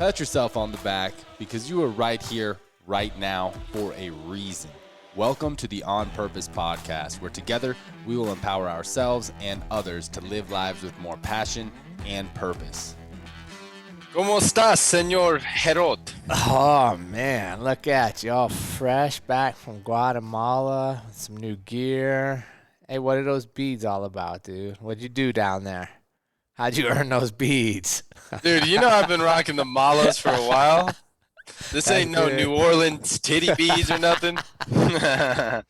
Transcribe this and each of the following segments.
Pat yourself on the back because you are right here, right now, for a reason. Welcome to the On Purpose podcast, where together we will empower ourselves and others to live lives with more passion and purpose. ¿Cómo estás, señor Jerrod? Oh, man, look at you, all fresh back from Guatemala with some new gear. Hey, what are those beads all about, dude? What'd you do down there? How'd you earn those beads? Dude, you know I've been rocking the malos for a while. This ain't no good. New Orleans titty beads or nothing. It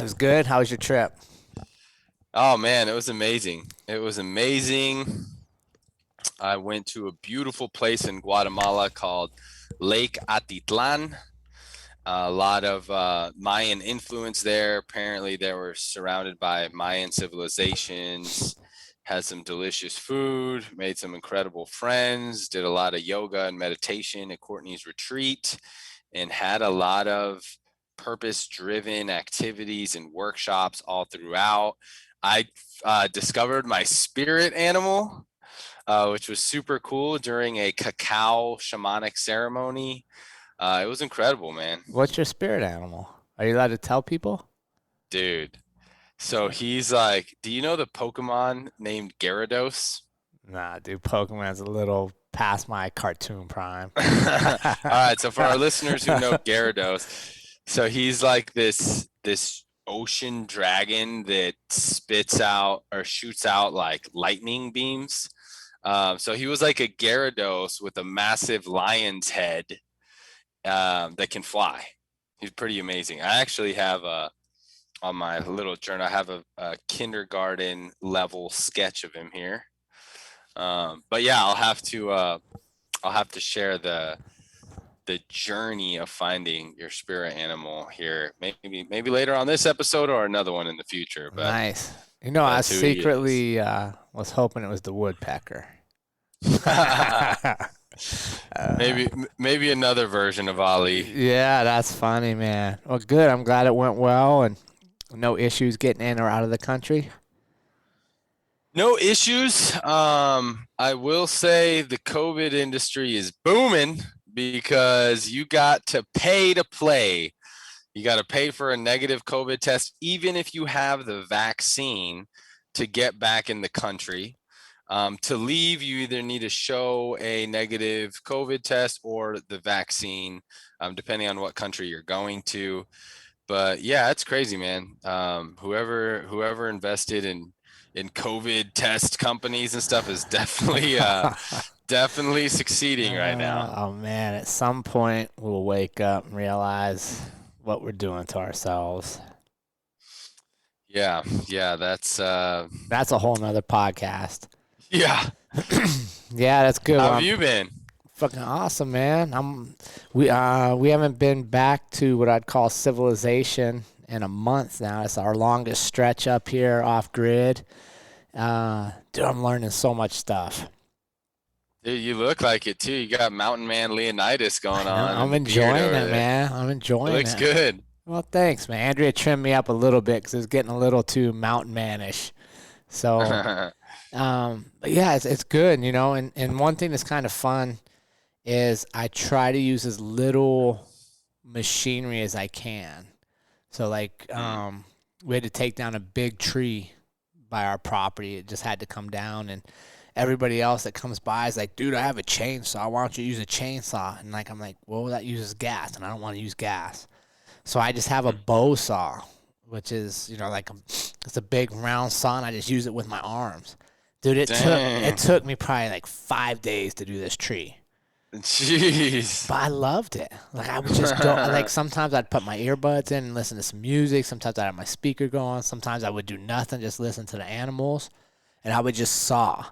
was good. How was your trip? Oh, man, it was amazing. It was amazing. I went to a beautiful place in Guatemala called Lake Atitlan. A lot of Mayan influence there. Apparently, they were surrounded by Mayan civilizations. Had some delicious food, made some incredible friends, did a lot of yoga and meditation at Courtney's retreat, and had a lot of purpose-driven activities and workshops all throughout. I discovered my spirit animal, which was super cool during a cacao shamanic ceremony. It was incredible, man. What's your spirit animal? Are you allowed to tell people? Dude. So he's like, do you know the Pokemon named Gyarados? Nah, dude, Pokemon's a little past my cartoon prime. All right, so for our listeners who know Gyarados, so he's like this ocean dragon that spits out or shoots out like lightning beams. So he was like a Gyarados with a massive lion's head that can fly. He's pretty amazing. I actually have on my little journal, I have a kindergarten level sketch of him here. But yeah, I'll have to share the journey of finding your spirit animal here. Maybe later on this episode or another one in the future. But nice. You know, I secretly was hoping it was the woodpecker. maybe another version of Ali. Yeah, that's funny, man. Well, good. I'm glad it went well and no issues getting in or out of the country. No issues. I will say the COVID industry is booming because you got to pay to play. You got to pay for a negative COVID test, even if you have the vaccine, to get back in the country. To leave, you either need to show a negative COVID test or the vaccine, depending on what country you're going to. But yeah, it's crazy, man. Whoever invested in COVID test companies and stuff is definitely definitely succeeding right now. Oh man, at some point we'll wake up and realize what we're doing to ourselves. Yeah, that's a whole nother podcast. Yeah. Yeah, that's good. How have you been? Fucking awesome, man. We haven't been back to what I'd call civilization in a month now. It's our longest stretch up here off grid. Dude, I'm learning so much stuff. Dude, you look like it too. You got Mountain Man Leonidas going on. I'm enjoying it, man. I'm enjoying it. Looks good. Well, thanks, man. Andrea trimmed me up a little bit because it was getting a little too mountain manish. So, but yeah, it's good, you know. And one thing that's kind of fun is I try to use as little machinery as I can. So like we had to take down a big tree by our property. It just had to come down, and everybody else that comes by is like, dude, I have a chainsaw. Why don't you use a chainsaw? And like I'm like, well, that uses gas, and I don't want to use gas. So I just have a bow saw, which is, you know, like it's a big round saw, and I just use it with my arms. Dude, it took me probably like 5 days to do this tree. Jeez. But I loved it. Like I would just go. Like sometimes I'd put my earbuds in and listen to some music. Sometimes I'd have my speaker going. Sometimes I would do nothing, just listen to the animals, and I would just saw.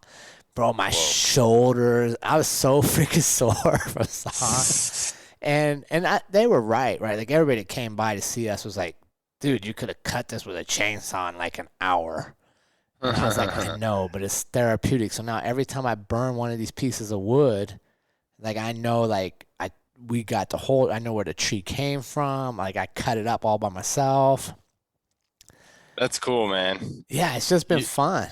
Bro, my shoulders. I was so freaking sore from sawing. And they were right. Like everybody that came by to see us was like, dude, you could have cut this with a chainsaw in like an hour. And I was like, I know, but it's therapeutic. So now every time I burn one of these pieces of wood, like I know, like we got the whole. I know where the tree came from. Like I cut it up all by myself. That's cool, man. Yeah, it's just been fun.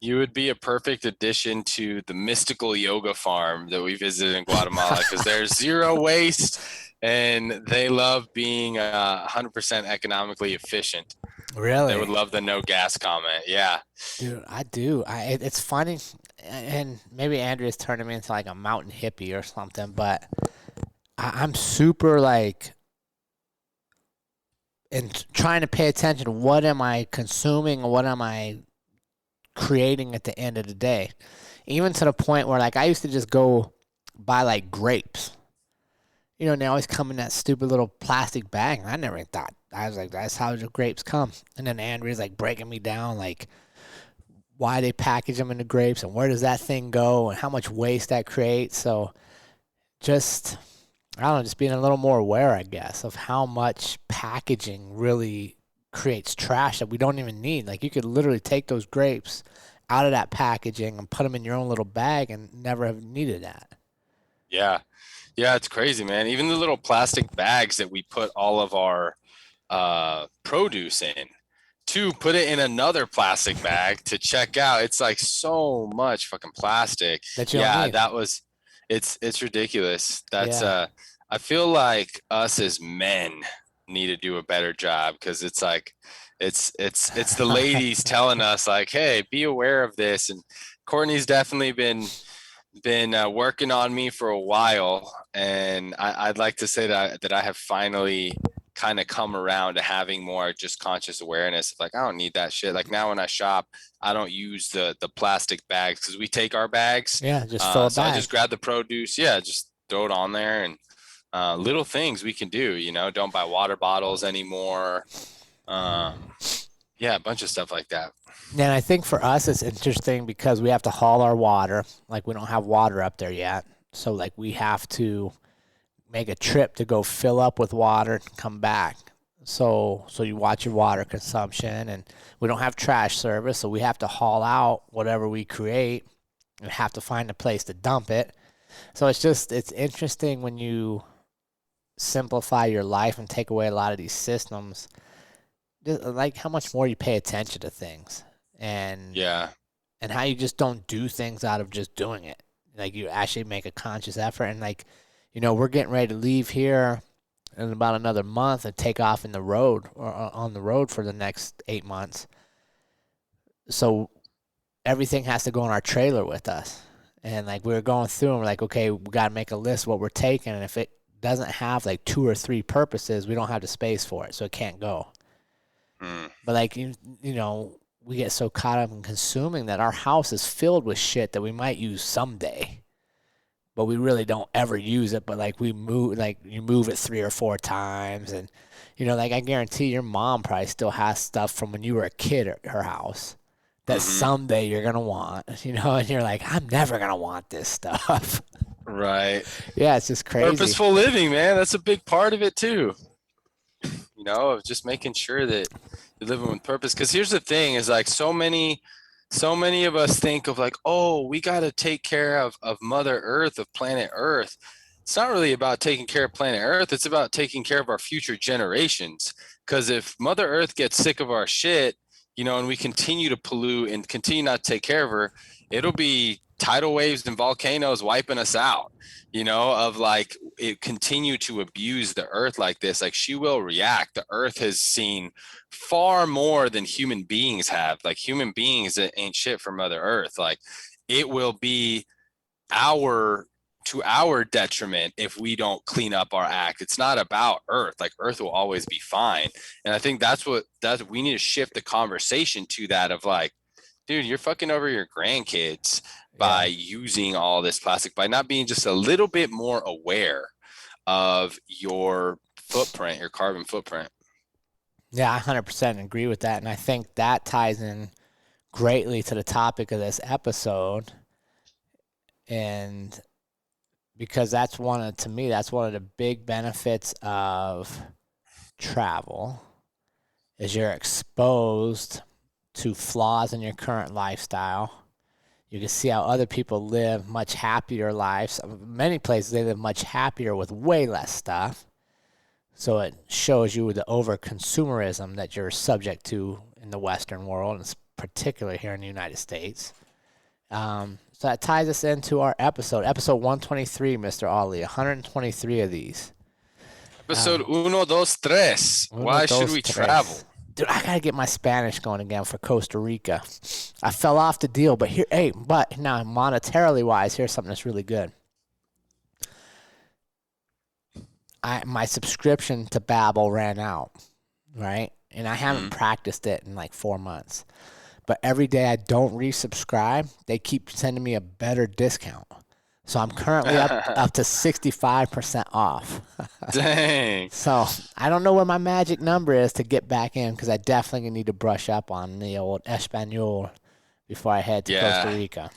You would be a perfect addition to the mystical yoga farm that we visited in Guatemala because there's zero waste and they love being 100% economically efficient. Really? They would love the no gas comment. Yeah. Dude, I do. It's funny, and maybe Andrea's turning me into like a mountain hippie or something, but I'm super like, and trying to pay attention to what am I consuming and what am I creating at the end of the day. Even to the point where like I used to just go buy like grapes. You know, and they always come in that stupid little plastic bag. And I never even thought. I was like, that's how the grapes come. And then Andrea's like breaking me down, like why they package them into grapes and where does that thing go and how much waste that creates. So just, I don't know, just being a little more aware, I guess, of how much packaging really creates trash that we don't even need. Like you could literally take those grapes out of that packaging and put them in your own little bag and never have needed that. Yeah. Yeah, it's crazy, man. Even the little plastic bags that we put all of our produce in, to put it in another plastic bag to check out. It's like so much fucking plastic. That you don't need. That was, it's ridiculous. That's Yeah. I feel like us as men need to do a better job because it's like it's the ladies telling us like, hey, be aware of this. And Courtney's definitely been working on me for a while, and I'd like to say that I have finally kind of come around to having more just conscious awareness of like, I don't need that shit. Like now when I shop, I don't use the plastic bags because we take our bags. Yeah, just fill it so back. I just grab the produce. Yeah, just throw it on there. And little things we can do, you know, don't buy water bottles anymore. Yeah, a bunch of stuff like that. And I think for us, it's interesting because we have to haul our water. Like we don't have water up there yet. So like we have to make a trip to go fill up with water and come back. So you watch your water consumption, and we don't have trash service. So we have to haul out whatever we create and have to find a place to dump it. So it's interesting when you simplify your life and take away a lot of these systems, like how much more you pay attention to things. And how you just don't do things out of just doing it. Like you actually make a conscious effort. And like, you know, we're getting ready to leave here in about another month and take off in the road or on the road for the next 8 months. So everything has to go in our trailer with us. And like we were going through and we're like, okay, we got to make a list of what we're taking. And if it doesn't have like 2 or 3 purposes, we don't have the space for it. So it can't go. But like, you know, we get so caught up in consuming that our house is filled with shit that we might use someday, but we really don't ever use it. But like you move it 3 or 4 times. And, you know, like I guarantee your mom probably still has stuff from when you were a kid at her house that someday you're going to want, you know, and you're like, I'm never going to want this stuff. Right. Yeah. It's just crazy. Purposeful living, man. That's a big part of it too. You know, of just making sure that you're living with purpose. Because here's the thing: is like so many of us think of like, oh, we got to take care of Mother Earth, of planet Earth. It's not really about taking care of planet Earth. It's about taking care of our future generations. Because if Mother Earth gets sick of our shit, you know, and we continue to pollute and continue not to take care of her, it'll be tidal waves and volcanoes wiping us out, you know, of like it continue to abuse the earth like this. Like she will react. The earth has seen far more than human beings have. Like human beings ain't shit for Mother Earth. Like it will be to our detriment if we don't clean up our act. It's not about Earth. Like Earth will always be fine. And I think that's we need to shift the conversation to that of like, dude, you're fucking over your grandkids by using all this plastic, by not being just a little bit more aware of your footprint, your carbon footprint. Yeah, I 100% agree with that. And I think that ties in greatly to the topic of this episode. And because that's one of the big benefits of travel is you're exposed to flaws in your current lifestyle. You can see how other people live much happier lives. Many places they live much happier with way less stuff. So it shows you the over-consumerism that you're subject to in the Western world, and particular here in the United States. So that ties us into our episode 123, Mr. Ollie, 123 of these. Episode uno, dos, tres. Why should we travel? Dude, I gotta get my Spanish going again for Costa Rica. I fell off the deal, but now monetarily wise, here's something that's really good. My subscription to Babbel ran out, right? And I haven't practiced it in like 4 months. But every day I don't resubscribe, they keep sending me a better discount. So I'm currently up to 65% off. Dang. So I don't know where my magic number is to get back in, because I definitely need to brush up on the old Espanol before I head to Costa Rica.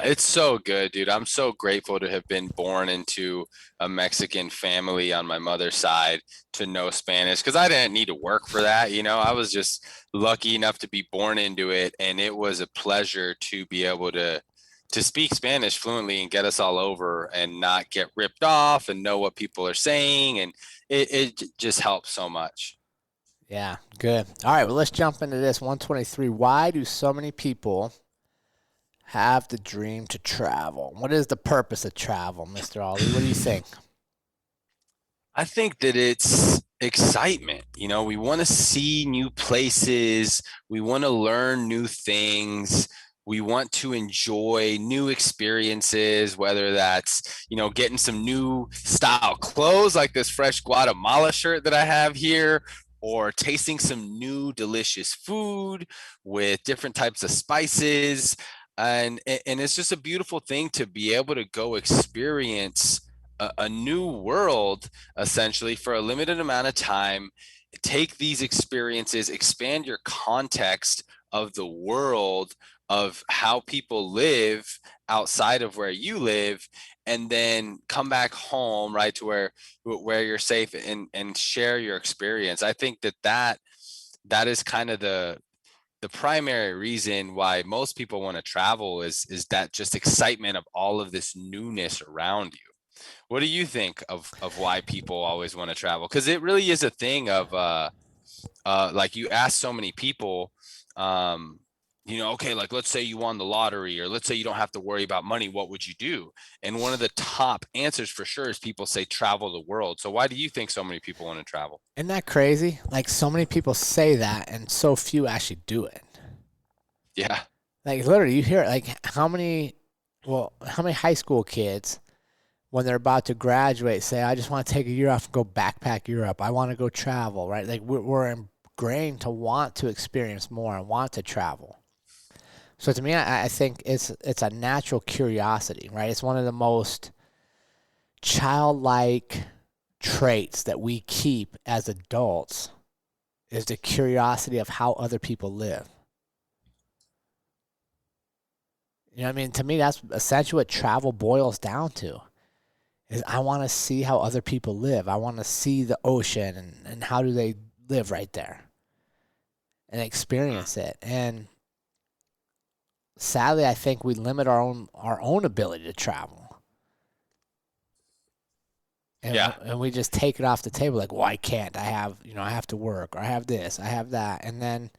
It's so good, dude. I'm so grateful to have been born into a Mexican family on my mother's side to know Spanish, because I didn't need to work for that. I was just lucky enough to be born into it. And it was a pleasure to be able to speak Spanish fluently and get us all over and not get ripped off and know what people are saying. And it just helps so much. Yeah, good. All right, well, let's jump into this. 123. Why do so many people have the dream to travel? What is the purpose of travel, Mr. Ollie? What do you think? I think that it's excitement. We want to see new places. We want to learn new things. We want to enjoy new experiences, whether that's, getting some new style clothes like this fresh Guatemala shirt that I have here, or tasting some new delicious food with different types of spices. And it's just a beautiful thing to be able to go experience a new world, essentially, for a limited amount of time. Take these experiences, expand your context of the world, of how people live outside of where you live, and then come back home, right, to where you're safe, and share your experience. I think that is kind of the primary reason why most people want to travel is that just excitement of all of this newness around you. What do you think of why people always want to travel? Because it really is a thing of like, you ask so many people, okay, like, let's say you won the lottery, or let's say you don't have to worry about money, what would you do? And one of the top answers for sure is people say travel the world. So why do you think so many people want to travel? Isn't that crazy? Like, so many people say that and so few actually do it. Yeah. Like, literally, you hear it. Like, how many high school kids, when they're about to graduate, say, I just want to take a year off and go backpack Europe. I want to go travel, right? Like, we're ingrained to want to experience more and want to travel. So to me, I think it's a natural curiosity, right? It's one of the most childlike traits that we keep as adults, is the curiosity of how other people live. You know what I mean? To me, that's essentially what travel boils down to, is I want to see how other people live. I want to see the ocean and how do they live right there and experience it. And sadly, I think we limit our own ability to travel. And we just take it off the table, like, well, I can't. I have to work, or I have this, I have that. And then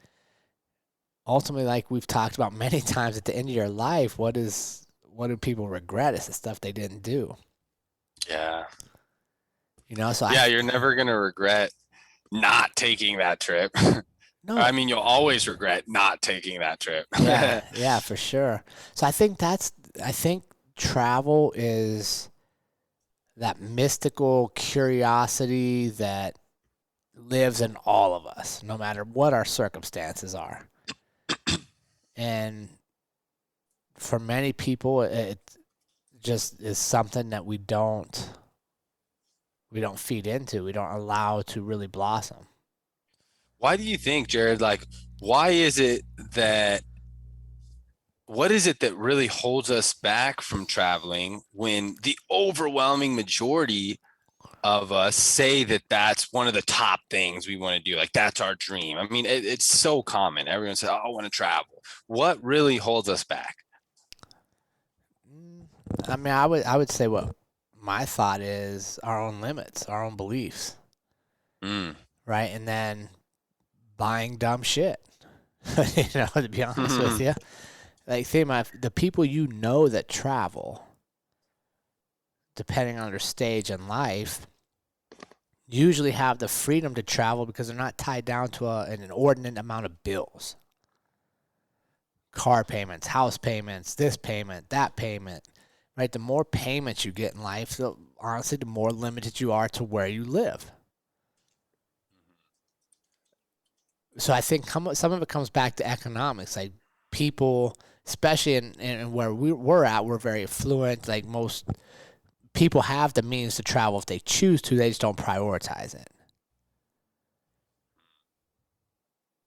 ultimately, like we've talked about many times, at the end of your life, what do people regret? It's the stuff they didn't do. Yeah. So you're never going to regret not taking that trip. No. I mean, you'll always regret not taking that trip. Yeah, for sure. So I think travel is that mystical curiosity that lives in all of us, no matter what our circumstances are. And for many people, it just is something that we don't feed into. We don't allow to really blossom. Why do you think, Jerrod, like, what is it that really holds us back from traveling, when the overwhelming majority of us say that that's one of the top things we want to do? Like, that's our dream. I mean, it's so common. Everyone says, I want to travel. What really holds us back? I mean, I would say what my thought is our own limits, our own beliefs. Right? And then buying dumb shit. To be honest with you. Like, think about the people that travel, depending on their stage in life, usually have the freedom to travel because they're not tied down to an inordinate amount of bills. Car payments, house payments, this payment, that payment, right? The more payments you get in life, honestly, the more limited you are to where you live. So I think some of it comes back to economics. Like, people, especially in where we're at, we're very affluent. Like, most people have the means to travel if they choose to. They just don't prioritize it.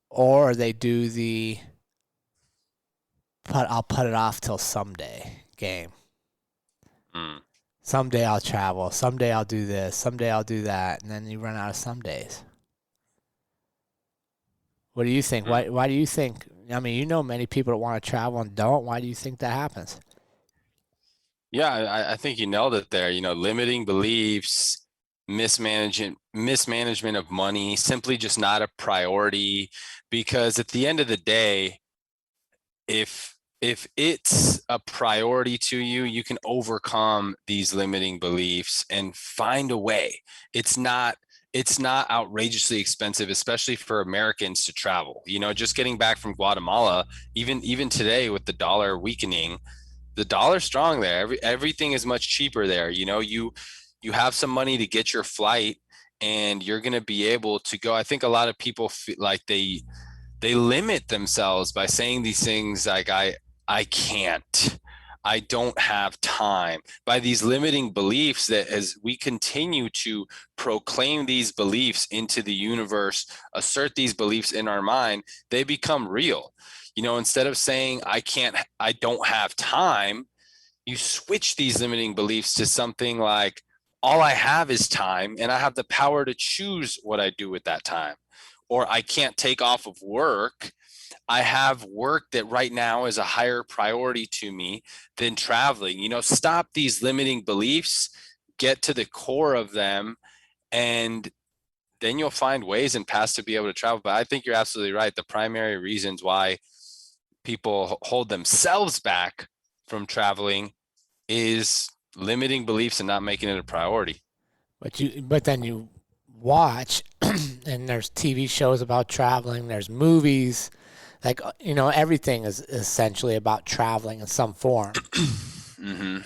Or they do I'll put it off till someday game. Someday I'll travel. Someday I'll do this. Someday I'll do that. And then you run out of some days. What do you think? Why do you think? I mean, many people that want to travel and don't. Why do you think that happens? Yeah, I think you nailed it there. Limiting beliefs, mismanagement of money, simply just not a priority. Because at the end of the day, if it's a priority to you, you can overcome these limiting beliefs and find a way. It's not outrageously expensive, especially for Americans to travel. Just getting back from Guatemala, even today with the dollar weakening, the dollar's strong there. Everything is much cheaper there. You have some money to get your flight and you're going to be able to go. I think a lot of people feel like they limit themselves by saying these things like, I can't, I don't have time, by these limiting beliefs, that as we continue to proclaim these beliefs into the universe, assert these beliefs in our mind, they become real. Instead of saying, I don't have time, you switch these limiting beliefs to something like, all I have is time and I have the power to choose what I do with that time. Or I can't take off of work. I have work that right now is a higher priority to me than traveling. Stop these limiting beliefs, get to the core of them, and then you'll find ways and paths to be able to travel. But I think you're absolutely right. The primary reasons why people hold themselves back from traveling is limiting beliefs and not making it a priority. But then you watch, and there's TV shows about traveling. There's movies, like everything is essentially about traveling in some form. Mm-hmm.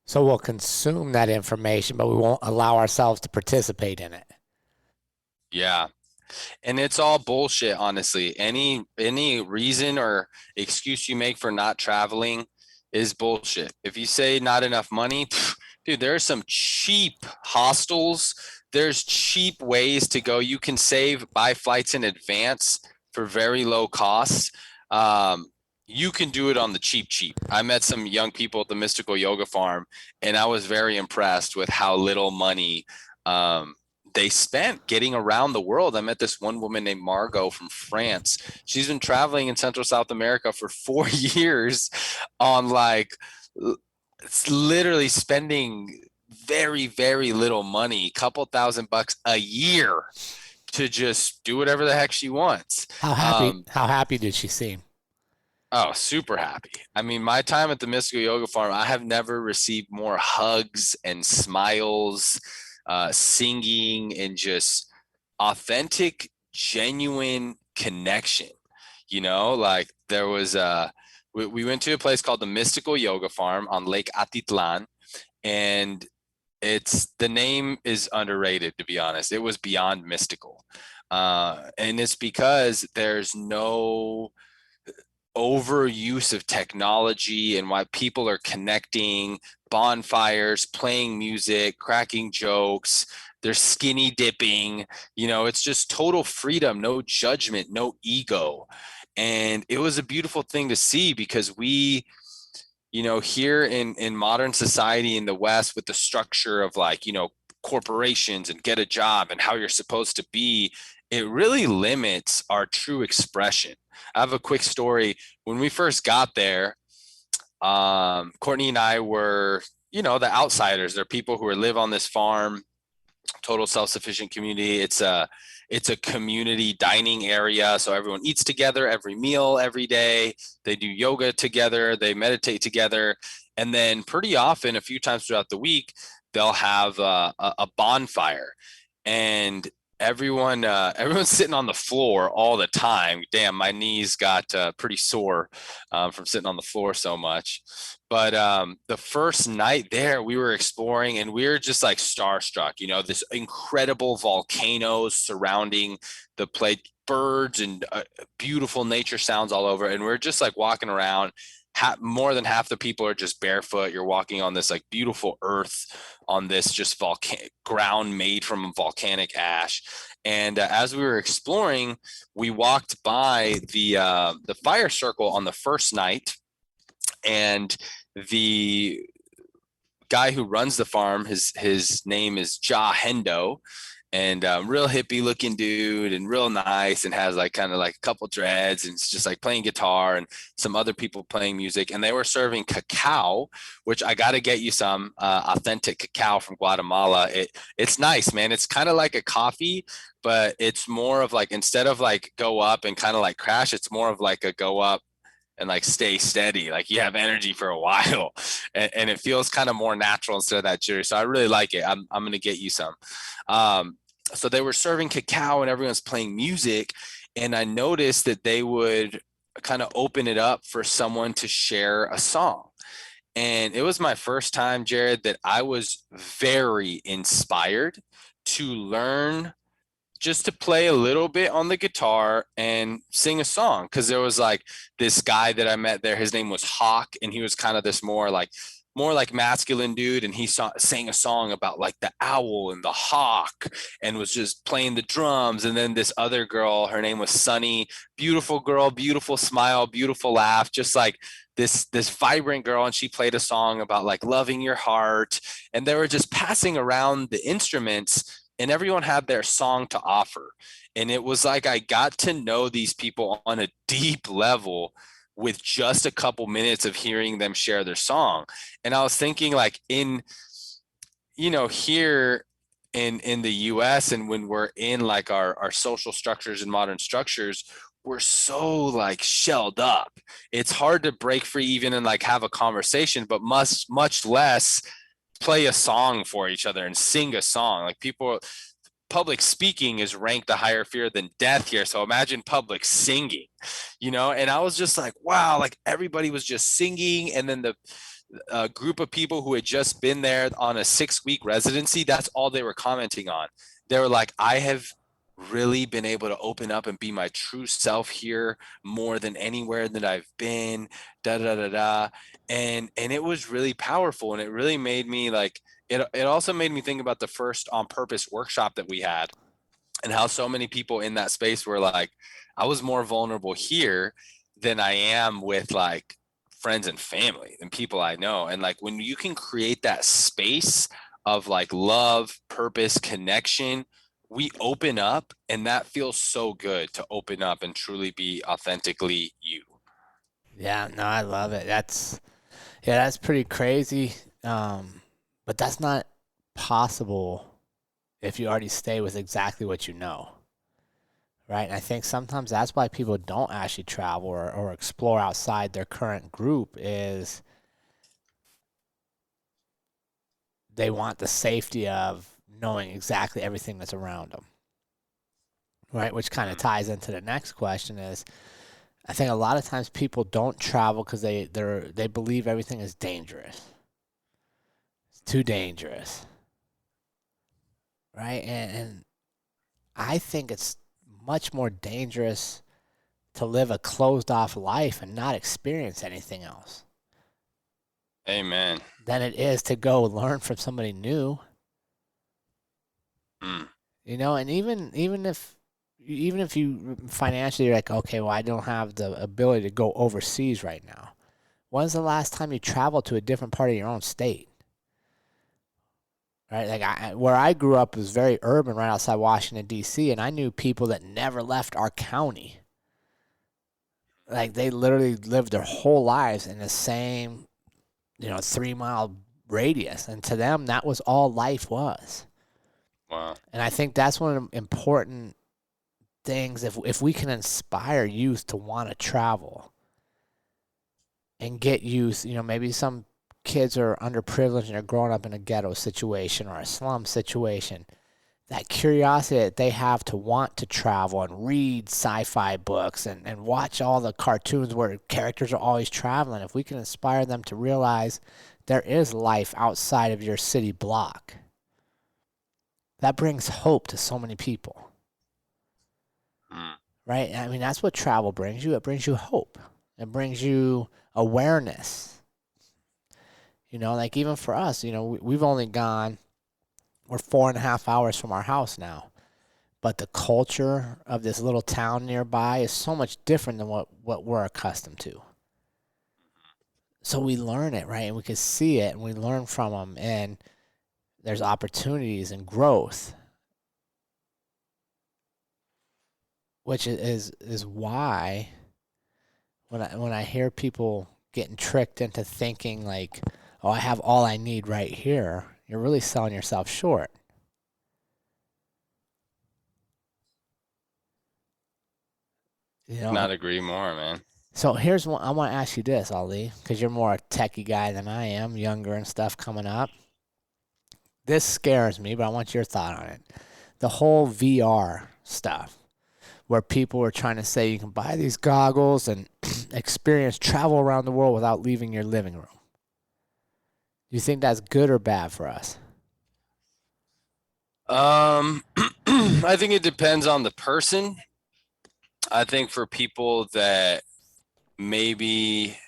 So we'll consume that information, but we won't allow ourselves to participate in it. Yeah. And it's all bullshit, honestly. Any reason or excuse you make for not traveling is bullshit. If you say not enough money, dude, there's some cheap hostels. There's cheap ways to go. You can buy flights in advance for very low costs. You can do it on the cheap. I met some young people at the Mystical Yoga Farm, and I was very impressed with how little money they spent getting around the world. I met this one woman named Margot from France. She's been traveling in Central South America for 4 years on it's literally spending very, very little money, couple $1,000 a year to just do whatever the heck she wants. How happy did she seem? Oh, super happy. I mean, my time at the Mystical Yoga Farm, I have never received more hugs and smiles, singing, and just authentic, genuine connection. There was we went to a place called the Mystical Yoga Farm on Lake Atitlan, and the name is underrated, to be honest. It was beyond mystical. And it's because there's no overuse of technology, and why people are connecting, bonfires, playing music, cracking jokes, they're skinny dipping, it's just total freedom, no judgment, no ego. And it was a beautiful thing to see, because we, here in modern society in the West, with the structure of corporations and get a job and how you're supposed to be, it really limits our true expression. I have a quick story. When we first got there, Courtney and I were, the outsiders. They're people who live on this farm. total self-sufficient community. It's a community dining area, so everyone eats together every meal every day. They do yoga together, they meditate together, and then pretty often, a few times throughout the week, they'll have a bonfire, and everyone's sitting on the floor all the time. Damn, my knees got pretty sore from sitting on the floor so much. But the first night there, we were exploring and we were just like starstruck, you know, this incredible volcanoes surrounding the place, birds and beautiful nature sounds all over. And we're just like walking around. More than half the people are just barefoot. You're walking on this like beautiful earth on this just ground made from volcanic ash. And as we were exploring, we walked by the fire circle on the first night, and the guy who runs the farm, his name is Ja Hendo, and real hippie looking dude and real nice, and has like kind of like a couple dreads, and it's just like playing guitar and some other people playing music. And they were serving cacao, which I got to get you some authentic cacao from Guatemala. It's nice, man. It's kind of like a coffee, but it's more of like, instead of like go up and kind of like crash, it's more of like a go up and like stay steady, like you have energy for a while, and it feels kind of more natural instead of that jittery. So I really like it. I'm gonna get you some. So they were serving cacao and everyone's playing music, and I noticed that they would kind of open it up for someone to share a song. And it was my first time, Jerrod, that I was very inspired to learn just to play a little bit on the guitar and sing a song. Cause there was like this guy that I met there, his name was Hawk, and he was kind of this more like masculine dude. And he sang a song about like the owl and the hawk, and was just playing the drums. And then this other girl, her name was Sunny, beautiful girl, beautiful smile, beautiful laugh, just like this vibrant girl. And she played a song about like loving your heart. And they were just passing around the instruments, and everyone had their song to offer. And it was like I got to know these people on a deep level with just a couple minutes of hearing them share their song. And I was thinking, like, in, you know, here in the US, and when we're in like our social structures and modern structures, we're so like shelled up. It's hard to break free even and like have a conversation, but much less play a song for each other and sing a song. Like, public speaking is ranked a higher fear than death here. So imagine public singing, you know? And I was just like, wow, like everybody was just singing. And then the group of people who had just been there on a 6-week residency, that's all they were commenting on. They were like, I have really been able to open up and be my true self here more than anywhere that I've been, da da da da. And it was really powerful, and it really made me like, it also made me think about the first On Purpose workshop that we had, and how so many people in that space were like, I was more vulnerable here than I am with like friends and family and people I know. And like, when you can create that space of like love, purpose, connection, we open up, and that feels so good to open up and truly be authentically you. Yeah, no, I love it. That's pretty crazy. But that's not possible if you already stay with exactly what you know. Right? And I think sometimes that's why people don't actually travel or explore outside their current group, is they want the safety of knowing exactly everything that's around them. Right? Which kind of ties into the next question is, I think a lot of times people don't travel because they believe everything is dangerous. It's too dangerous. Right? And I think it's much more dangerous to live a closed off life and not experience anything else. Amen. Than it is to go learn from somebody new. You know, and even if you financially are like, okay, well, I don't have the ability to go overseas right now. When's the last time you traveled to a different part of your own state? Right? Like, where I grew up was very urban, right outside Washington, D.C., and I knew people that never left our county. Like, they literally lived their whole lives in the same, 3-mile radius. And to them, that was all life was. Wow. And I think that's one of the important things. If we can inspire youth to want to travel and get youth, maybe some kids are underprivileged and are growing up in a ghetto situation or a slum situation, that curiosity that they have to want to travel and read sci-fi books and watch all the cartoons where characters are always traveling, if we can inspire them to realize there is life outside of your city block, that brings hope to so many people. Right? I mean, that's what travel brings you. It brings you hope. It brings you awareness. Like even for us, we've only gone, we're 4.5 hours from our house now. But the culture of this little town nearby is so much different than what we're accustomed to. So we learn it, right? And we can see it and we learn from them. And there's opportunities and growth. Which is why when I hear people getting tricked into thinking like, oh, I have all I need right here, you're really selling yourself short. Not agree more, man. So here's one. I want to ask you this, Ali, because you're more a techie guy than I am, younger and stuff coming up. This scares me, but I want your thought on it. The whole VR stuff, where people are trying to say you can buy these goggles and experience travel around the world without leaving your living room. Do you think that's good or bad for us? I think it depends on the person. I think for people that maybe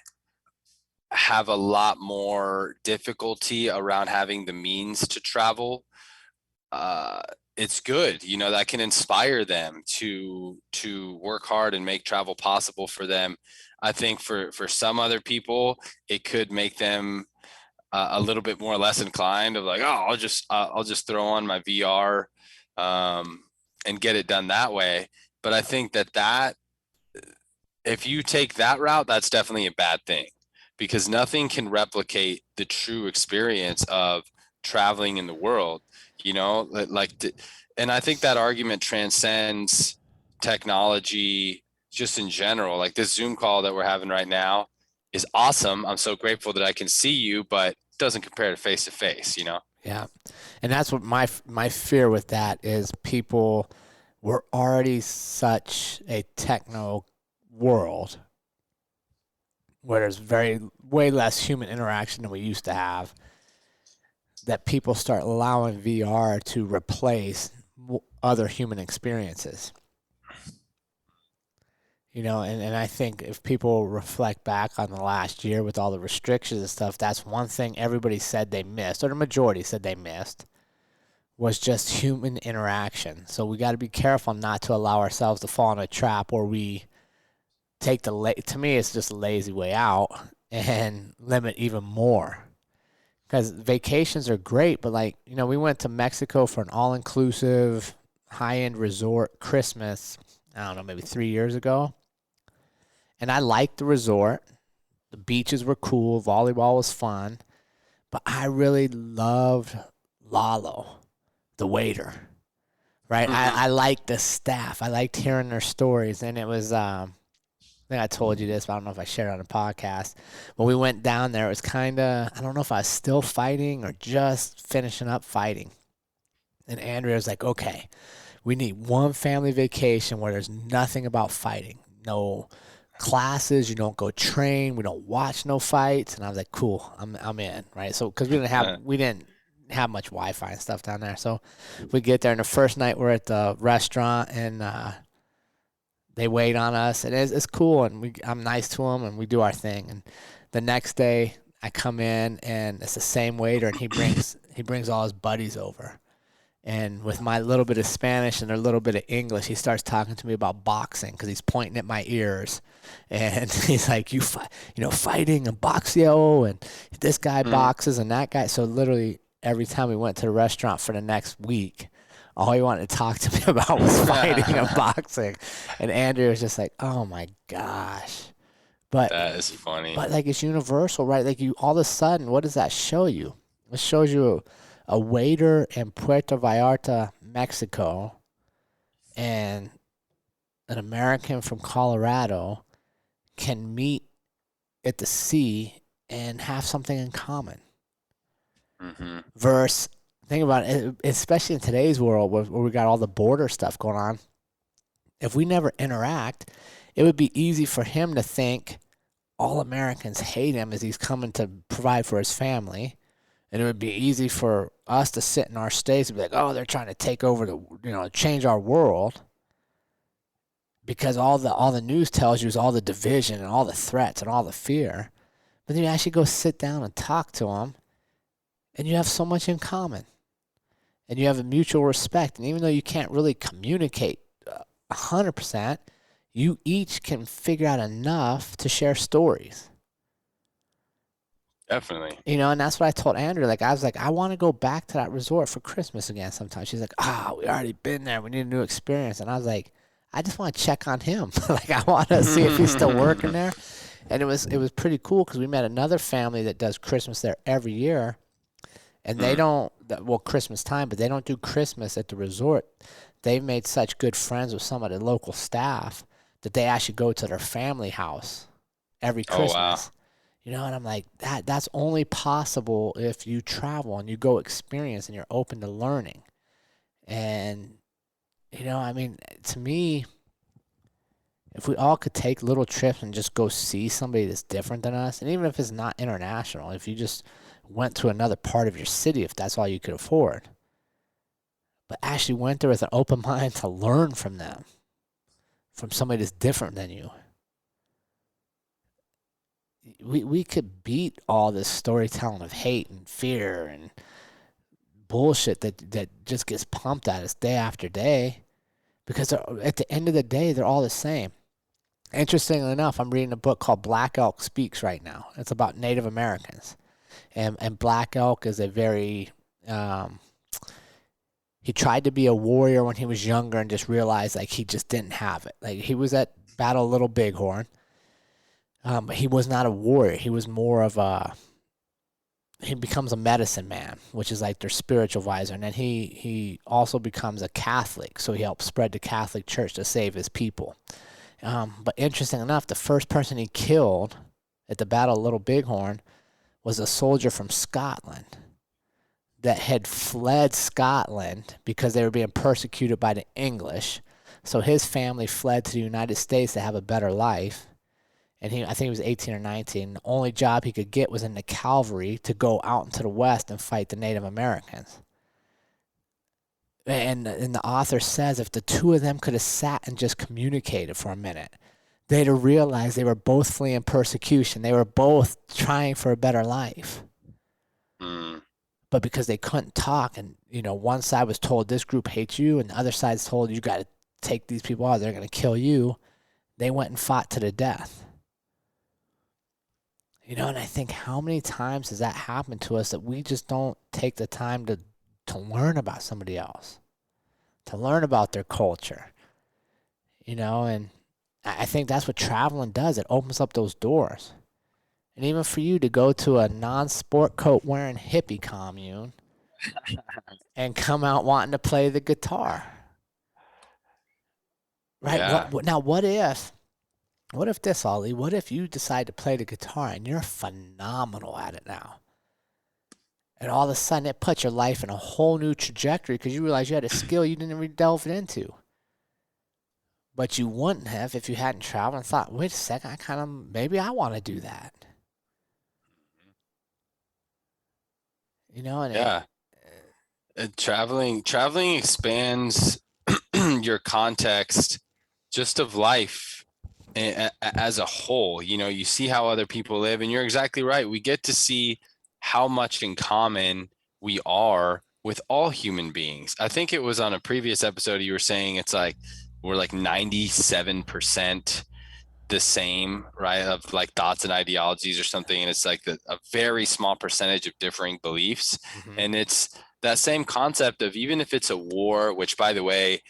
have a lot more difficulty around having the means to travel, it's good, that can inspire them to work hard and make travel possible for them. I think for some other people, it could make them a little bit more less inclined of like, oh, I'll just throw on my VR and get it done that way. But I think that if you take that route, that's definitely a bad thing, because nothing can replicate the true experience of traveling in the world. And I think that argument transcends technology just in general. Like this Zoom call that we're having right now is awesome. I'm so grateful that I can see you, but it doesn't compare to face to face, Yeah. And that's what my fear with that is. People were already such a techno world where there's way less human interaction than we used to have, that people start allowing VR to replace other human experiences. And I think if people reflect back on the last year with all the restrictions and stuff, that's one thing everybody said they missed, or the majority said they missed, was just human interaction. So we got to be careful not to allow ourselves to fall in a trap where we take to me, it's just a lazy way out and limit even more. Because vacations are great, but we went to Mexico for an all-inclusive, high-end resort Christmas, I don't know, maybe 3 years ago. And I liked the resort. The beaches were cool. Volleyball was fun. But I really loved Lalo, the waiter, right? Mm-hmm. I liked the staff. I liked hearing their stories. And it was, I think I told you this, but I don't know if I shared it on a podcast. When we went down there, it was kind of, I don't know if I was still fighting or just finishing up fighting. And Andrea was like, okay, we need one family vacation where there's nothing about fighting. No classes, you don't go train, we don't watch no fights. And I was like, cool, I'm in, right? So because we didn't have much Wi-Fi and stuff down there. So we get there, and the first night we're at the restaurant, and they wait on us, and it's cool, and I'm nice to them, and we do our thing. And the next day I come in, and it's the same waiter, and he brings all his buddies over. And with my little bit of Spanish and a little bit of English, he starts talking to me about boxing because he's pointing at my ears. And he's like, fighting and boxeo, and this guy boxes and that guy. So literally every time we went to the restaurant for the next week, all he wanted to talk to me about was fighting and boxing. And Andrew was just like, oh, my gosh. But that is funny. But, it's universal, right? All of a sudden, what does that show you? It shows you a waiter in Puerto Vallarta, Mexico, and an American from Colorado can meet at the sea and have something in common. Mm-hmm. Versus, think about it, especially in today's world where we got all the border stuff going on. If we never interact, it would be easy for him to think all Americans hate him as he's coming to provide for his family. And it would be easy for us to sit in our states and be like, oh, they're trying to take over change our world. Because all the news tells you is all the division and all the threats and all the fear. But then you actually go sit down and talk to them, and you have so much in common. And you have a mutual respect. And even though you can't really communicate 100%, you each can figure out enough to share stories. Definitely. And that's what I told Andrew. Like, I was like, I want to go back to that resort for Christmas again sometime. She's like, we already been there. We need a new experience. And I was like, I just want to check on him. Like, I want to see if he's still working there. And it was pretty cool because we met another family that does Christmas there every year. And they don't, Christmas time, but they don't do Christmas at the resort. They've made such good friends with some of the local staff that they actually go to their family house every Christmas. Oh, wow. And I'm like, that's only possible if you travel and you go experience and you're open to learning. And, to me, if we all could take little trips and just go see somebody that's different than us, and even if it's not international, if you just went to another part of your city, if that's all you could afford, but actually went there with an open mind to learn from them, from somebody that's different than you, we could beat all this storytelling of hate and fear and bullshit that just gets pumped at us day after day, because at the end of the day, they're all the same. Interestingly enough, I'm reading a book called Black Elk Speaks right now. It's about Native Americans. And Black Elk is a very... he tried to be a warrior when he was younger and just realized, like, he just didn't have it. Like, he was at Battle of Little Bighorn. But he was not a warrior. He was more of he becomes a medicine man, which is like their spiritual advisor. And then he also becomes a Catholic. So he helps spread the Catholic Church to save his people. But interesting enough, the first person he killed at the Battle of Little Bighorn was a soldier from Scotland that had fled Scotland because they were being persecuted by the English. So his family fled to the United States to have a better life. And I think he was 18 or 19. The only job he could get was in the cavalry to go out into the West and fight the Native Americans. And the author says if the two of them could have sat and just communicated for a minute, they'd have realized they were both fleeing persecution. They were both trying for a better life. But because they couldn't talk, and one side was told this group hates you, and the other side's told you got to take these people out, they're going to kill you, they went and fought to the death. And I think how many times has that happened to us that we just don't take the time to learn about somebody else, to learn about their culture, and I think that's what traveling does. It opens up those doors. And even for you to go to a non-sport coat wearing hippie commune and come out wanting to play the guitar. Right? Yeah. Now, what if this, Ollie? What if you decide to play the guitar and you're phenomenal at it now? And all of a sudden it puts your life in a whole new trajectory because you realize you had a skill you didn't really delve into. But you wouldn't have if you hadn't traveled and thought, wait a second, maybe I want to do that. Traveling expands your context just of life as a whole. You see how other people live, and you're exactly right. We get to see how much in common we are with all human beings. I think it was on a previous episode you were saying it's like we're like 97% the same, right, of like thoughts and ideologies or something, and it's like a very small percentage of differing beliefs. And it's that same concept of, even if it's a war, which by the way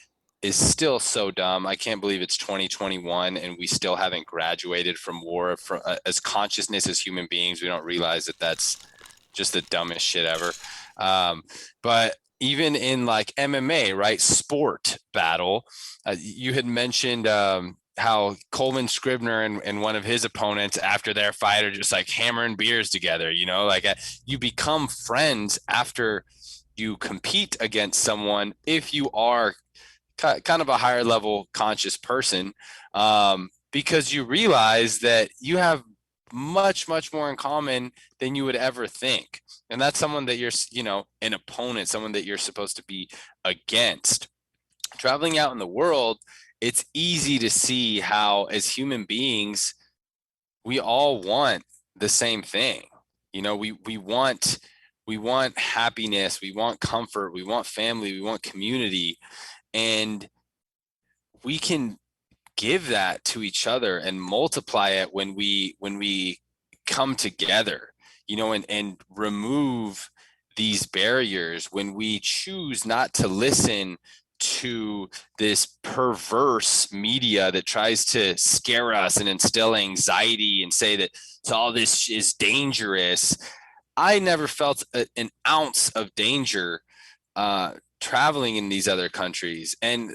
is still so dumb. I can't believe it's 2021 and we still haven't graduated from war. As consciousness as human beings, we don't realize that that's just the dumbest shit ever. But even in like MMA, right, sport battle, you had mentioned how Coleman Scribner and one of his opponents after their fight are just like hammering beers together, like you become friends after you compete against someone if you are kind of a higher level conscious person, because you realize that you have much more in common than you would ever think, and that's someone that you're an opponent, someone that you're supposed to be against. Traveling out in the world, it's easy to see how as human beings we all want the same thing. We want happiness, we want comfort, we want family, we want community, and we can give that to each other and multiply it when we come together, and remove these barriers, when we choose not to listen to this perverse media that tries to scare us and instill anxiety and say that all this is dangerous. I never felt an ounce of danger traveling in these other countries. And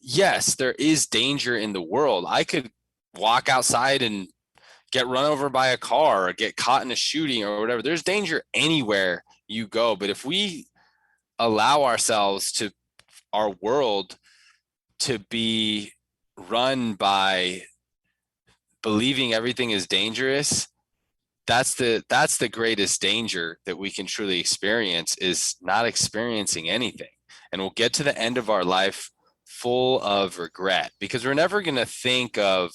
yes, there is danger in the world. I could walk outside and get run over by a car or get caught in a shooting or whatever. There's danger anywhere you go. But if we allow ourselves to our world to be run by believing everything is dangerous, that's the greatest danger that we can truly experience, is not experiencing anything. And we'll get to the end of our life full of regret, because we're never going to think of,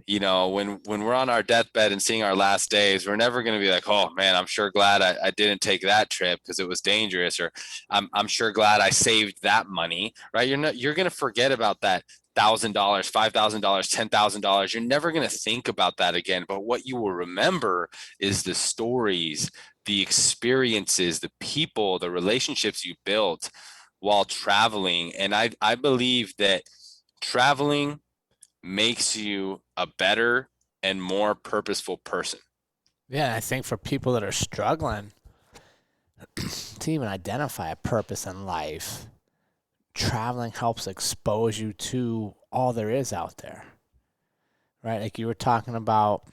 when we're on our deathbed and seeing our last days, we're never going to be like, oh man, I'm sure glad I didn't take that trip because it was dangerous, or I'm sure glad I saved that money, right? You're going to forget about that $1,000, $5,000, $10,000. You're never going to think about that again. But what you will remember is the stories, the experiences, the people, the relationships you built while traveling. And I believe that traveling makes you a better and more purposeful person. Yeah, I think for people that are struggling to even identify a purpose in life, traveling helps expose you to all there is out there, right? Like you were talking about,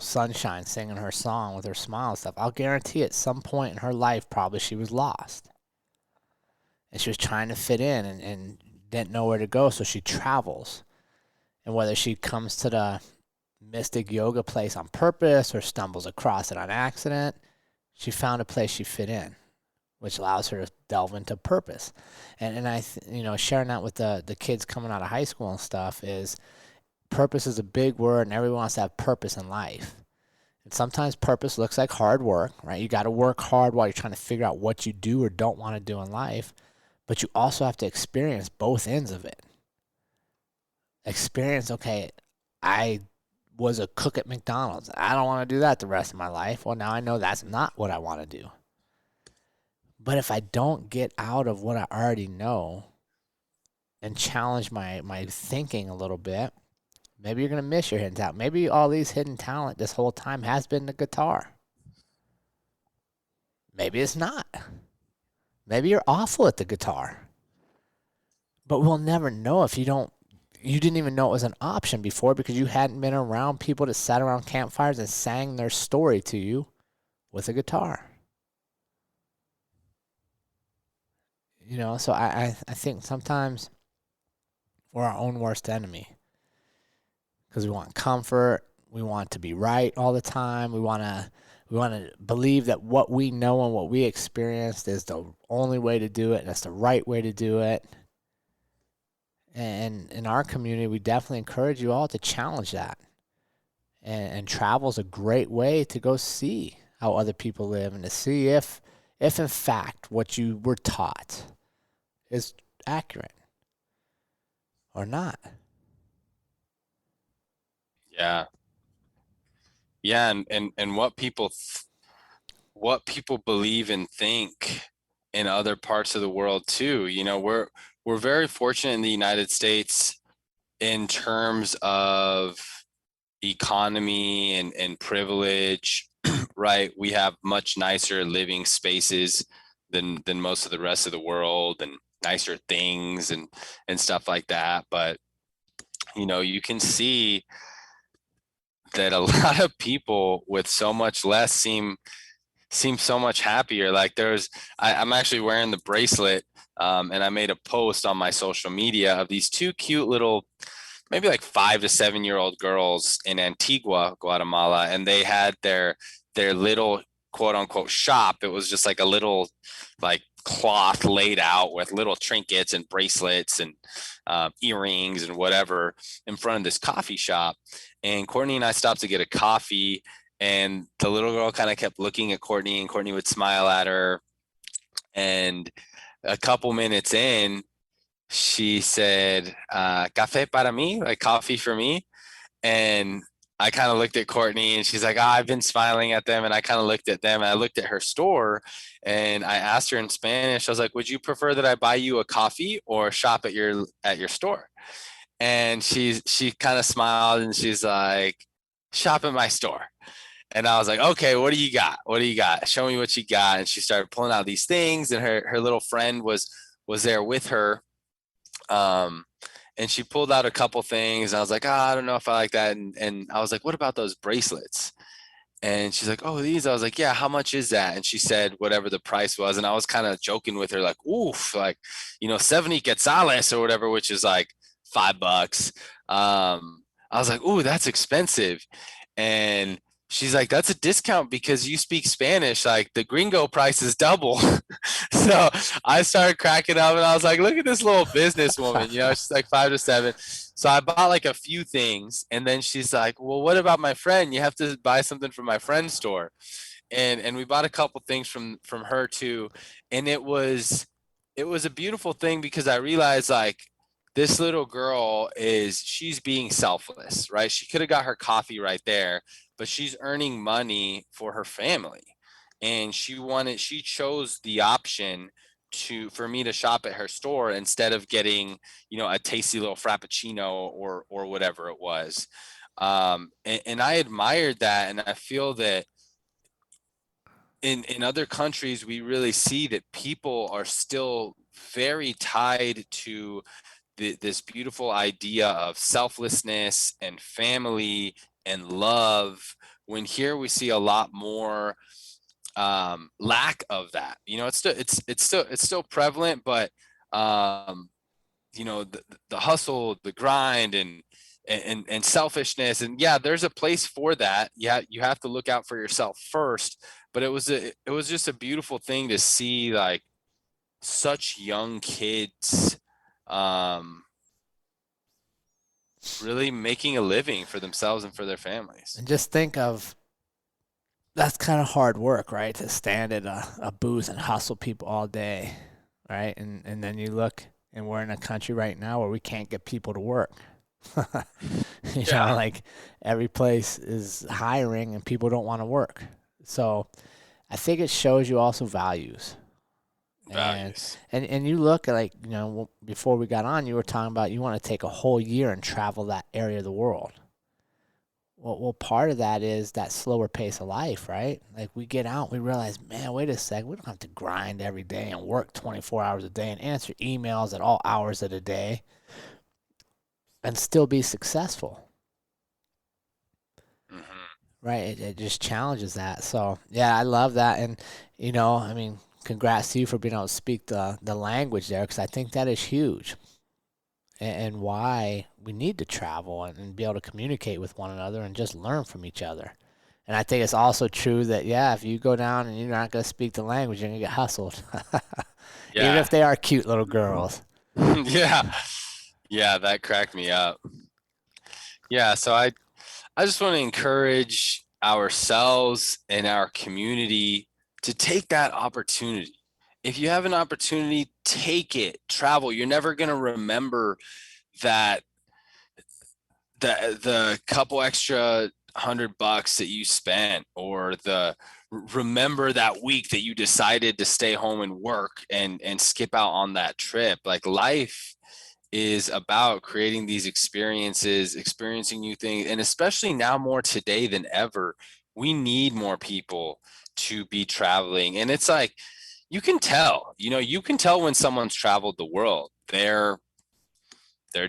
Sunshine singing her song with her smile and stuff. I'll guarantee at some point in her life, probably she was lost. And she was trying to fit in and didn't know where to go, so she travels. And whether she comes to the mystic yoga place on purpose or stumbles across it on accident, she found a place she fit in, which allows her to delve into purpose. And I, sharing that with the kids coming out of high school and stuff, is purpose is a big word, and everyone wants to have purpose in life. And sometimes purpose looks like hard work, right? You got to work hard while you're trying to figure out what you do or don't want to do in life, but you also have to experience both ends of it. Experience, okay, I was a cook at McDonald's. I don't want to do that the rest of my life. Well, now I know that's not what I want to do. But if I don't get out of what I already know and challenge my thinking a little bit, maybe you're going to miss your hidden talent. Maybe all these hidden talent this whole time has been the guitar. Maybe it's not. Maybe you're awful at the guitar. But we'll never know if you didn't even know it was an option before, because you hadn't been around people that sat around campfires and sang their story to you with a guitar. So I think sometimes we're our own worst enemy, because we want comfort. We want to be right all the time. We want to believe that what we know and what we experienced is the only way to do it, and that's the right way to do it. And in our community, we definitely encourage you all to challenge that. And travel is a great way to go see how other people live, and to see if in fact what you were taught is accurate or not. Yeah. And what people believe and think in other parts of the world too. We're very fortunate in the United States in terms of economy and privilege, right? We have much nicer living spaces than most of the rest of the world, and nicer things and stuff like that. But you can see that a lot of people with so much less seem so much happier. Like I'm actually wearing the bracelet, and I made a post on my social media of these two cute little, maybe like 5 to 7 year old girls in Antigua, Guatemala, and they had their little quote unquote shop. It was just like a little like cloth laid out with little trinkets and bracelets and earrings and whatever in front of this coffee shop. And Courtney and I stopped to get a coffee, and the little girl kind of kept looking at Courtney, and Courtney would smile at her. And a couple minutes in, she said, "Café para mí," like coffee for me. And I kind of looked at Courtney, and she's like, I've been smiling at them. And I kind of looked at them, and I looked at her store, and I asked her in Spanish, I was like, would you prefer that I buy you a coffee or shop at your store? And she kind of smiled, and she's like, shop at my store. And I was like, okay, what do you got? What do you got? Show me what you got. And she started pulling out these things, and her little friend was there with her. And she pulled out a couple things. And I was like, I don't know if I like that. And I was like, what about those bracelets? And she's like, oh, these. I was like, yeah, how much is that? And she said whatever the price was. And I was kind of joking with her, like, oof, like, 70 quetzales or whatever, which is like $5. I was like, ooh, that's expensive. And she's like, that's a discount because you speak Spanish. Like the gringo price is double. So I started cracking up, and I was like, look at this little businesswoman, she's like 5 to 7. So I bought like a few things, and then she's like, well, what about my friend? You have to buy something from my friend's store. And we bought a couple things from her too. And it was a beautiful thing, because I realized like this little girl she's being selfless, right? She could have got her coffee right there, but she's earning money for her family. And she chose the option for me to shop at her store instead of getting, a tasty little frappuccino or whatever it was. And I admired that. And I feel that in other countries, we really see that people are still very tied to this beautiful idea of selflessness and family and love, when here we see a lot more lack of that. It's still prevalent, but the hustle, the grind, and selfishness, and yeah, there's a place for that. Yeah, you have to look out for yourself first. But it was just a beautiful thing to see, like, such young kids really making a living for themselves and for their families. And just think of, that's kind of hard work, right? To stand at a booth and hustle people all day, right? And then you look, and we're in a country right now where we can't get people to work. Like every place is hiring and people don't want to work. So I think it shows you also values. And you look at, like, before we got on, you were talking about you want to take a whole year and travel that area of the world. Well, part of that is that slower pace of life, right? Like we get out, we realize, man, wait a sec, we don't have to grind every day and work 24 hours a day and answer emails at all hours of the day and still be successful. Mm-hmm. Right? It just challenges that. So, yeah, I love that. And, congrats to you for being able to speak the language there, because I think that is huge. And why we need to travel and be able to communicate with one another and just learn from each other. And I think it's also true that, yeah, if you go down and you're not going to speak the language, you're going to get hustled. Yeah. Even if they are cute little girls. Yeah, that cracked me up. Yeah, so I just want to encourage ourselves and our community to take that opportunity. If you have an opportunity, take it. Travel. You're never going to remember that the couple extra $100 that you spent, or remember that week that you decided to stay home and work and skip out on that trip. Like, life is about creating these experiences, experiencing new things. And especially now, more today than ever, we need more people to be traveling. And it's like, you can tell, you can tell when someone's traveled the world. They're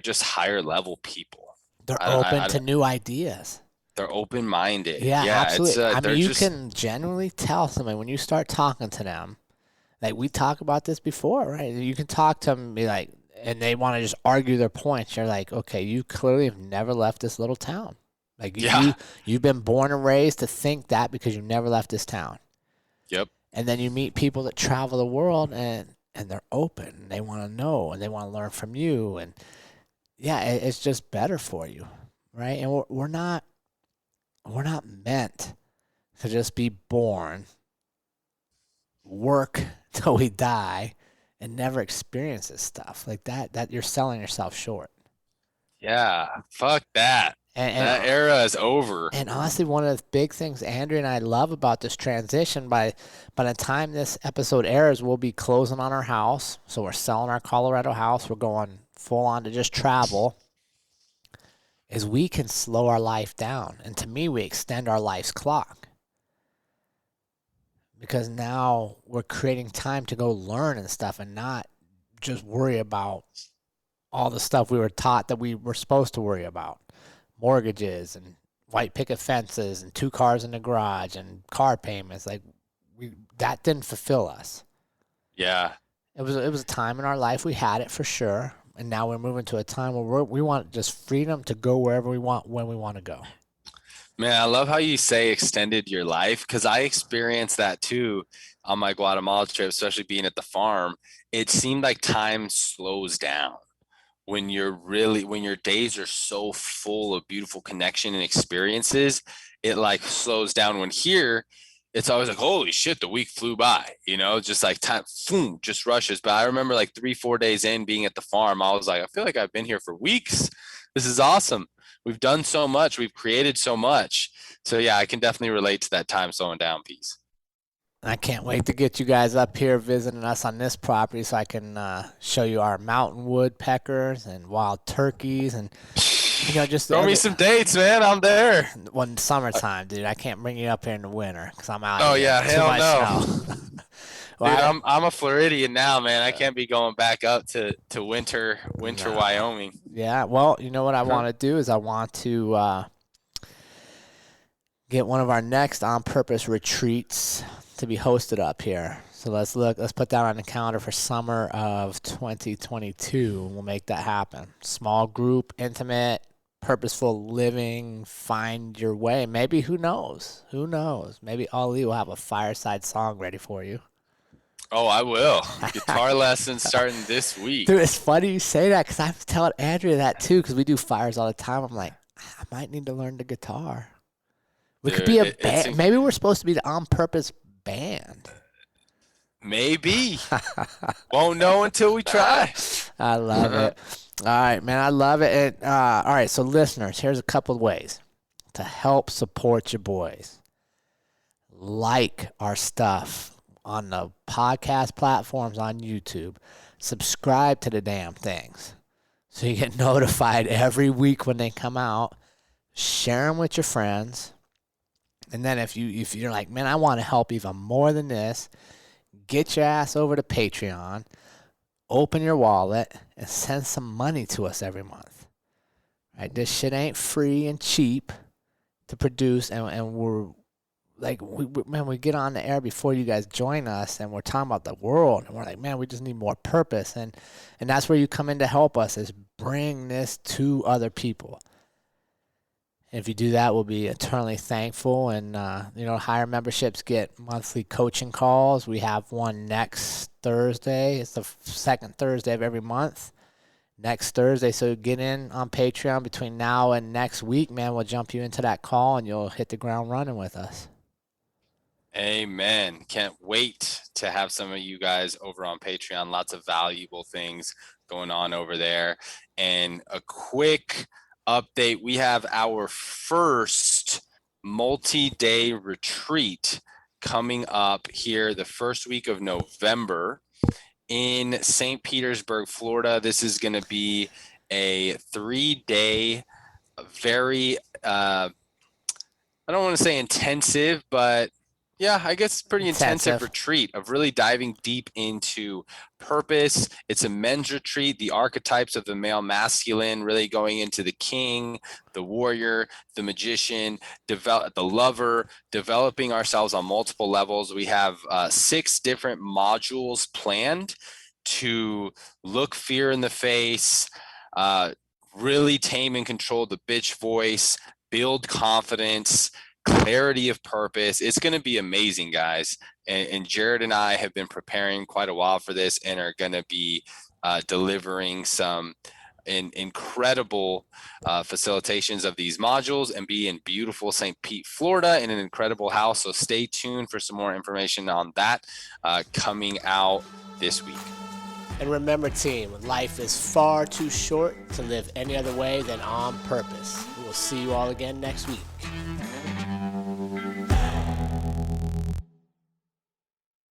just higher level people. They're open to new ideas. They're open-minded. Yeah, It's absolutely. I mean, you just can genuinely tell somebody when you start talking to them. Like we talked about this before, right? You can talk to them and be like, and they want to just argue their points. You're like, okay, you clearly have never left this little town. Like you've been born and raised to think that because you never left this town. Yep. And then you meet people that travel the world and they're open. And they want to know and they want to learn from you. And yeah, it's just better for you, right? And we're not meant to just be born, work till we die, and never experience this stuff like that. You're selling yourself short. Yeah, fuck that. And that era is over. And honestly, one of the big things Andrea and I love about this transition, by the time this episode airs, we'll be closing on our house. So we're selling our Colorado house. We're going full on to just travel. Is we can slow our life down. And to me, we extend our life's clock. Because now we're creating time to go learn and stuff and not just worry about all the stuff we were taught that we were supposed to worry about. Mortgages and white picket fences and 2 cars in the garage and car payments. Like that didn't fulfill us. Yeah. It was a time in our life we had it for sure. And now we're moving to a time where we want just freedom to go wherever we want, when we want to go. Man, I love how you say extended your life, because I experienced that too on my Guatemala trip, especially being at the farm. It seemed like time slows down when your days are so full of beautiful connection and experiences. It like slows down. When here, it's always like, holy shit, the week flew by, just like time, boom, just rushes. But I remember like 3-4 days in being at the farm, I was like, I feel like I've been here for weeks. This is awesome. We've done so much. We've created so much. So yeah, I can definitely relate to that time slowing down piece. I can't wait to get you guys up here visiting us on this property so I can show you our mountain woodpeckers and wild turkeys and just throw me some dates, man. I'm there. When summertime, dude. I can't bring you up here in the winter because I'm out. Oh here. yeah, hell no. Well, dude, I'm a Floridian now, man. I can't be going back up to winter Wyoming. Yeah, well, you know what I want to do is I want to get one of our next On Purpose retreats to be hosted up here. So let's put that on the calendar for summer of 2022. We'll make that happen. Small group, intimate, purposeful living, find your way. Maybe, who knows? Maybe Ali will have a fireside song ready for you. Oh, I will. Guitar lessons starting this week. Dude, it's funny you say that because I was telling Andrea that too, because we do fires all the time. I'm like, I might need to learn the guitar. We could be a band. Maybe we're supposed to be the On Purpose band. Maybe. Won't know until we try. I love it. All right, man. I love it. And, all right, so listeners, here's a couple of ways to help support your boys. Like our stuff on the podcast platforms on YouTube. Subscribe to the damn things so you get notified every week when they come out. Share them with your friends. And then if you're like, man, I want to help even more than this, get your ass over to Patreon, open your wallet, and send some money to us every month. Right? This shit ain't free and cheap to produce, and we're like, we get on the air before you guys join us, and we're talking about the world, and we're like, man, we just need more purpose, and that's where you come in to help us, is bring this to other people. And if you do that, we'll be eternally thankful. And, higher memberships get monthly coaching calls. We have one next Thursday. It's the second Thursday of every month. Next Thursday. So get in on Patreon between now and next week, man. We'll jump you into that call and you'll hit the ground running with us. Amen. Can't wait to have some of you guys over on Patreon. Lots of valuable things going on over there. And a quick update, we have our first multi-day retreat coming up here the first week of November in St. Petersburg, Florida. This is going to be a 3-day, very I don't want to say intensive, but yeah, I guess pretty intensive retreat of really diving deep into purpose. It's a men's retreat, the archetypes of the male masculine, really going into the king, the warrior, the magician, the lover, developing ourselves on multiple levels. We have 6 different modules planned to look fear in the face, really tame and control the bitch voice, build confidence, clarity of purpose. It's going to be amazing, guys. And Jerrod and I have been preparing quite a while for this and are going to be delivering some incredible facilitations of these modules and be in beautiful St. Pete, Florida in an incredible house. So stay tuned for some more information on that coming out this week. And remember, team, life is far too short to live any other way than on purpose. We will see you all again next week.